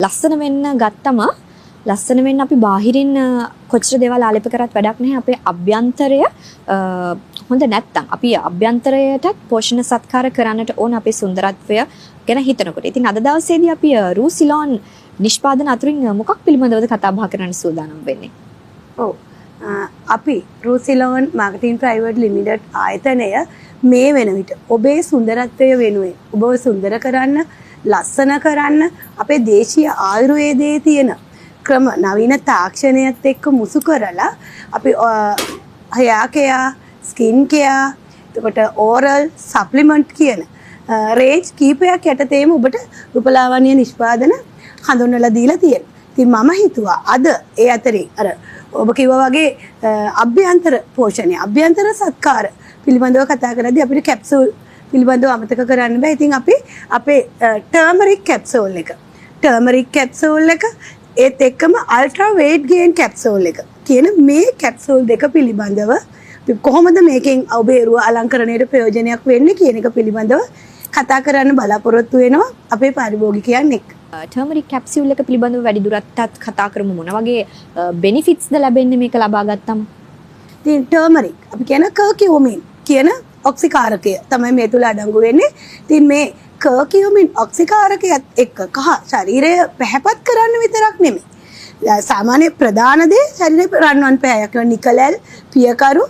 ලස්සන වෙන්න ගත්තම ලස්සන වෙන්න අපි බාහිරින් කොච්චර දේවල් ආලේප කරත් වැඩක් නැහැ. අපේ අභ්‍යන්තරය හොඳ නැත්තම් අපි අභ්‍යන්තරයටත් පෝෂණ සත්කාර කරන්නට ඕන අපේ සුන්දරත්වය ගැන හිතනකොට. ඉතින් අද දවසේදී අපි රූසිලෝන් නිෂ්පාදන අතුරින් මොකක් පිළිබඳවද කතා බහ කරන්න සූදානම් වෙන්නේ? ඔව්. අපි රූසිලෝන් මාකටිං ප්‍රයිවට් ලිමිටඩ් ආයතනය මේ වෙන විට ඔබේ සුන්දරත්වය වෙනුවෙන් ඔබව සුන්දර කරන්න, ලස්සන කරන්න අපේ දේශීය ආයුර්වේදයේ තියෙන ක්‍රම නවීන තාක්ෂණයත් එක්ක මුසු කරලා අපි hair care, skin care, එතකොට oral supplement කියන රේන්ජ් කීපයක් යටතේම ඔබට රූපලාවන්‍ය නිෂ්පාදන හඳුන්වලා දීලා තියෙනවා. ඉතින් මම හිතුවා අද ඒ අතරේ අර ඔබ කිව්වා වගේ අභ්‍යන්තර පෝෂණය, අභ්‍යන්තර සත්කාර පිළිබඳව කතා කරද්දී අපිට කැප්සූල් පිළිබඳව අමතක කරන්න බෑ. ඉතින් අපි අපේ ටර්මරික් කැප්සූල් එක ඒත් එක්කම අල්ට්‍රා වේට් ගේන් කැප්සූල් එක කියන මේ කැප්සූල් දෙක පිළිබඳව කොහොමද මේකෙන් ඔබේ රුව අලංකරණයට ප්‍රයෝජනයක් වෙන්නේ කියන එක පිළිබඳව කතා කරන්න බලාපොරොත්තු වෙනවා අපේ පරිභෝගිකයන් එක්ක. ටර්මරික් කැප්සියුල් එක පිළිබඳව වැඩිදුරටත් කතා කරමු. මොන වගේ බෙනිෆිට්ස්ද ලැබෙන්නේ මේක ලබා ගත්තම? ඉතින් ටර්මරික් අපි කියන කර්කියුමින් කියන ඔක්සිකාරකය තමයි මේ තුල අඩංගු වෙන්නේ. ඉතින් මේ කර්කියුමින් ඔක්සිකාරකයත් එක්ක කහ ශරීරය පැහැපත් කරන්න විතරක් නෙමෙයි. සාමාන්‍ය ප්‍රධාන දේ ශරීරේ රන්වන් පැහැයක් වෙන නිකලල්, පියකරු,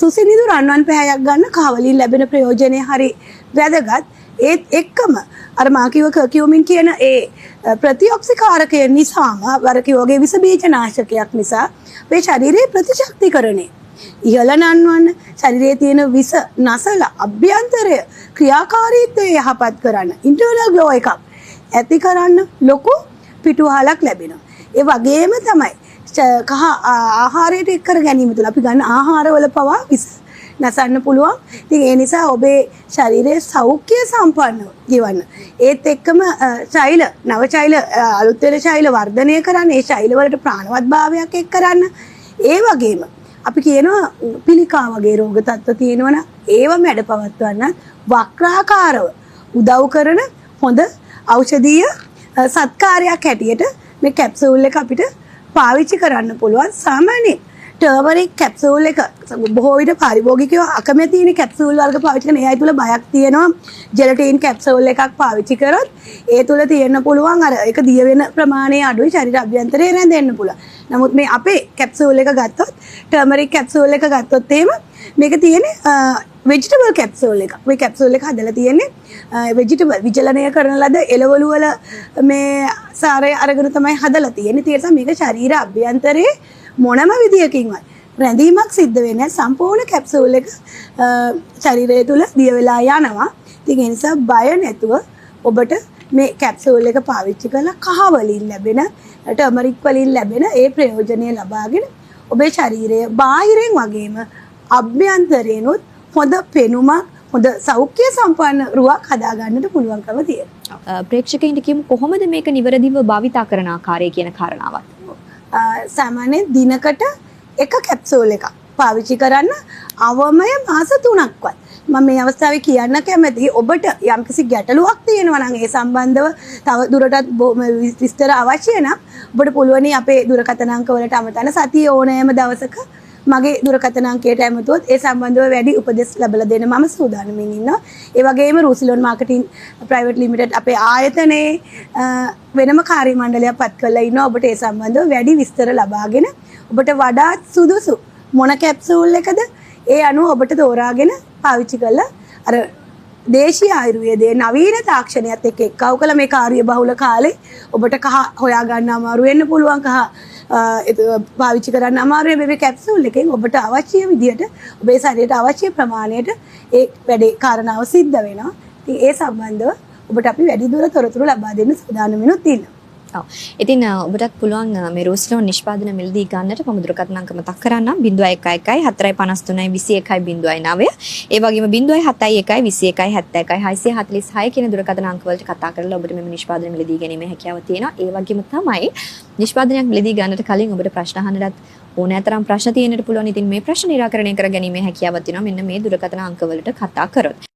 සුසිනිදු රන්වන් පැහැයක් ගන්න කහ වලින් ලැබෙන ප්‍රයෝජනය හරි වැදගත්. ඒත් එක්කම අර මා කිව්ව කර්කියුමින් කියන ඒ ප්‍රතිඔක්සිකාරකය නිසාම අර කිව්වගේ විස බීජ නාශකයක් නිසා අපේ ශරීරයේ ප්‍රතිශක්තිකරණය ඉහළ නන්වන්න, ශරීරයේ තියෙන විස නැසලා අභ්‍යන්තරය ක්‍රියාකාරීත්වය යහපත් කරන්න, ඉන්ටර්නල් ග්ලෝ එකක් ඇති කරන්න ලොකු පිටුවහලක් ලැබෙනවා. ඒ වගේම තමයි කහ ආහාරයට එක් කර ගැනීම තුළ අපි ගන්න ආහාරවල පවා විස නැසන්න පුළුවන්. ඉතින් ඒ නිසා ඔබේ ශරීරයේ සෞඛ්‍ය සම්පන්නව ජීවන්න. ඒත් එක්කම ශෛල, නව ශෛල, අලුත් වෙන ශෛල වර්ධනය කරන්න, ඒ ශෛල වලට ප්‍රාණවත් භාවයක් එක් කරන්න. ඒ වගේම අපි කියනවා පිළිකා වගේ රෝග තත්ත්ව තියෙනවනම් ඒව මැඩපවත්වන්න වක්‍රාකාරව උදව් කරන හොඳ ඖෂධීය සත්කාරයක් හැටියට මේ කැප්සූල් එක අපිට පාවිච්චි කරන්න පුළුවන්. සාමාන්‍යයෙන් ටර්මරික් කැප්සූල් එක බොහෝ විට පරිභෝගිකයෝ අකමැති වෙන කැප්සූල් වර්ග පාවිච්චි කරන. ඒයි තුල බයක් තියෙනවා. ජෙලටින් කැප්සූල් එකක් පාවිච්චි කරොත් ඒ තුල තියෙන්න පුළුවන් අර ඒක දිය වෙන ප්‍රමාණය අඩුයි, ශරීර අභ්‍යන්තරේ රැඳෙන්න පුළුවන්. නමුත් මේ අපේ කැප්සූල් එක ගත්තොත්, ටර්මරික් කැප්සූල් එක ගත්තොත් එහෙම මේක තියෙන්නේ වෙජිටබල් කැප්සූල් එක. මේ කැප්සූල් එක හදලා තියෙන්නේ වෙජිටබල් විචලනය කරන ලද එළවලු වල මේ සාරය අරගෙන තමයි හදලා තියෙන්නේ. ඒ නිසා මේක ශරීර අභ්‍යන්තරේ මොනම විදියකින්වත් රැඳීමක් සිද්ධ වෙන්නේ නැහැ. සම්පූර්ණ කැප්සූල් එක ශරීරය තුල දිය වෙලා යනවා. ඉතින් ඒ නිසා බය නැතුව ඔබට මේ කැප්සූල් එක පාවිච්චි කරලා කහ වලින් ලැබෙන, ටර්මරික් වලින් ලැබෙන ඒ ප්‍රයෝජනය ලබාගෙන ඔබේ ශරීරය බාහිරින් වගේම අභ්‍යන්තරේනොත් හොඳ පෙනුමක්, හොඳ සෞඛ්‍ය සම්පන්න රුවක් හදා ගන්නට පුළුවන්කම තියෙනවා. ප්‍රේක්ෂකයින්ට කියමු කොහොමද මේක නිවැරදිව භාවිතා කරන ආකාරය කියන කාරණාවත්. සාමාන්‍යයෙන් දිනකට එක කැප්සූල් එකක් පාවිච්චි කරන්න අවමය මාස 3ක්වත්. මම මේ අවස්ථාවේ කියන්න කැමතියි ඔබට යම්කිසි ගැටලුවක් තියෙනවා නම් ඒ සම්බන්ධව තව දුරටත් විස්තර අවශ්‍ය නම් ඔබට පුළුවන් අපේ දුරකථන අංක වලට අමතන සතියේ ඕනෑම දවසක මගේ දුරකථන අංකයට ඇමතුවොත් ඒ සම්බන්ධව වැඩි උපදෙස් ලැබලා දෙන්න මම සූදානම්ින් ඉන්නවා. ඒ වගේම රූසිලෝන් මාකටිං ප්‍රයිවට් ලිමිටඩ් අපේ ආයතනයේ වෙනම කාර්ය මණ්ඩලයක් පත් කරලා ඉන්නවා. ඔබට ඒ සම්බන්ධව වැඩි විස්තර ලබාගෙන ඔබට වඩාත් සුදුසු මොන කැප්සූල් එකද ඒ අනුව ඔබට තෝරාගෙන පාවිච්චි කරලා අර දේශීය ආයුර්වේදයේ නවීන තාක්ෂණයත් එක්ක එක්කව කළ මේ කාර්ය බහුල කාලේ ඔබට කහ හොයා ගන්න අමාරු වෙන්න පුළුවන්. කහ පාවිච්චි කරන්න අමාරුයි. මේ කැප්සූල් එකෙන් ඔබට අවශ්‍ය විදියට ඔබේ ශරීරයට අවශ්‍ය ප්‍රමාණයට ඒ වැඩේ කාරණාව සිද්ධ වෙනවා. ඉතින් ඒ සම්බන්ධව ඔබට අපි වැඩි දුර තොරතුරු ලබා දෙන්න සූදානම් වෙනුත් ඉන්නවා. ඔව්. ඉතින් ඔබටත් පුළුවන් මේ රූසිලෝන් නිෂ්පාදන මිලදී ගන්නට මම දුරකථන අංක මතක් කරන්නම් 0111 453 21 09. ඒ වගේම 071 21 71 646 කියන දුරකථන අංක වලට කතා කරලා ඔබට මේ නිෂ්පාදන මිලදී ගැනීමේ හැකියාව තියෙනවා. ඒ වගේම තමයි නිෂ්පාදනයක් මිලදී ගන්නට කලින් ඔබට ප්‍රශ්න අහන්නත් ඕනෑතරම් ප්‍රශ්න තියෙන්නට පුළුවන්. ඉතින් මේ ප්‍රශ්න निराකරණය කර ගැනීමේ හැකියාවක් තියෙනවා මෙන්න මේ දුරකථන අංක වලට කතා කරොත්.